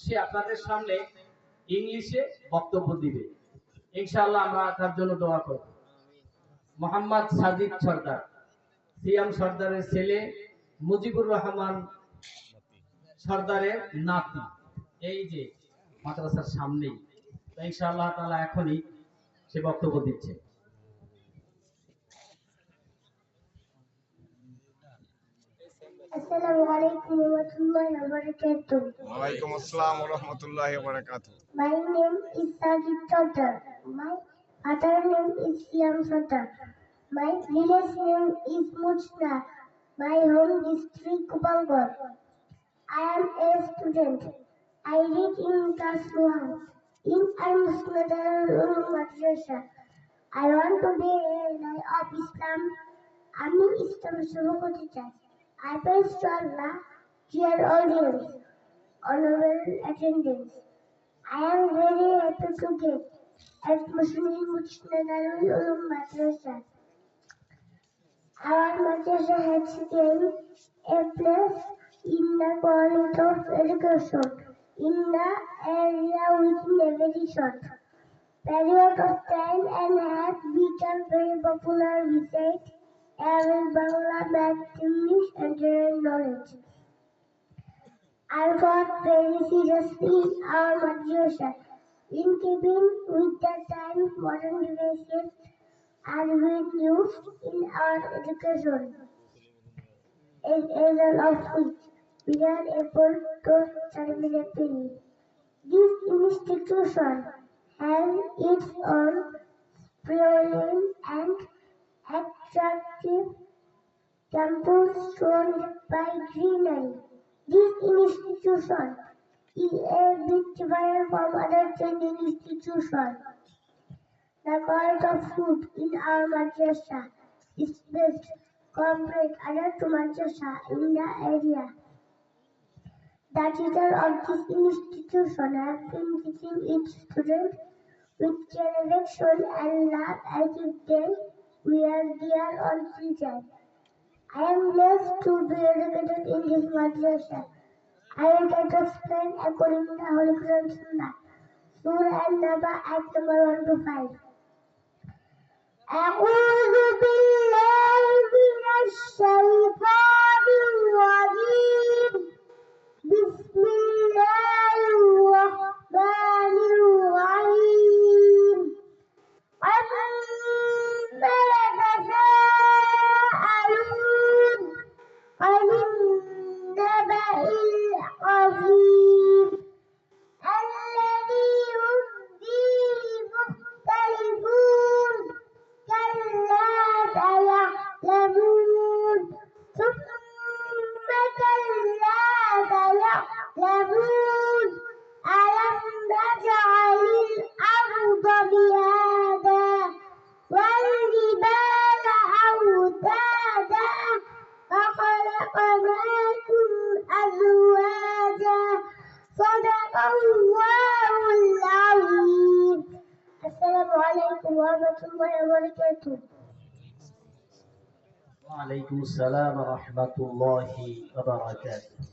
সে আপনাদের সামনে ইংলিশে বক্তব্য দিবে। ইনশাআল্লাহ আমরা তার জন্য দোয়া করব। মোহাম্মদ সাজিদ সরদার, সিয়াম সরদারের ছেলে, মুজিবুর রহমান সরদারের নাতি, এই যে মাদ্রাসার সামনেই। ইনশাআল্লাহ তাআলা এখনই সে বক্তব্য দিচ্ছে। Assalamu alaikum warahmatullahi wabarakatuh. Walaikum assalam warahmatullahi wabarakatuh. My name is Sajid Sardar. My father name is Siam Sardar. My village name is Mujna. My home district Kupangor. I am a student. I read in class 1 in Al-Musnadar Madrasa. I want to be a ally of Islam. আমি ইসলাম শুরু করতে চাই। I praise to Allah, dear audience, honorable attendance. I am very happy to get at Muslim Darul Ulum Madrasa. Our madrasa has gained a place in the quality of education in the area within a very short period of time and has become very popular beside Arabic, Bangla, Math, English, and general knowledge. I got very seriously in our madrasa in keeping with the times modern devices are being used in our education. As a result of which we are able to study rapidly. This institution has its own sprawling and attractive campus surrounded by greenery. This institution is a bit different from other training institutions. The quality of food in our madrasa is best compared other to madrasa in the area. The teachers of this institution have been teaching each student with care, affection, and love as if they were their own children. I am blessed to be educated in this madrasa. I will try to explain according to the Holy Quran Sunnah. Surah An-Naba, ayat number 1 to 5. أعوذ بالله من الشيطان الرجيم. بسم الله الرحمن الرحيم. عما يتساءلون عن النبأ العظيم الذي هم فيه مختلفون. كلا سيعلمون ثم كلا سيعلمون ألم نجعل الأرض مهادا والجبال أوتادا وخلقناكم أزواجا صدق الله العظيم. السلام عليكم ورحمة الله وبركاته. وعليكم السلام ورحمة الله وبركاته.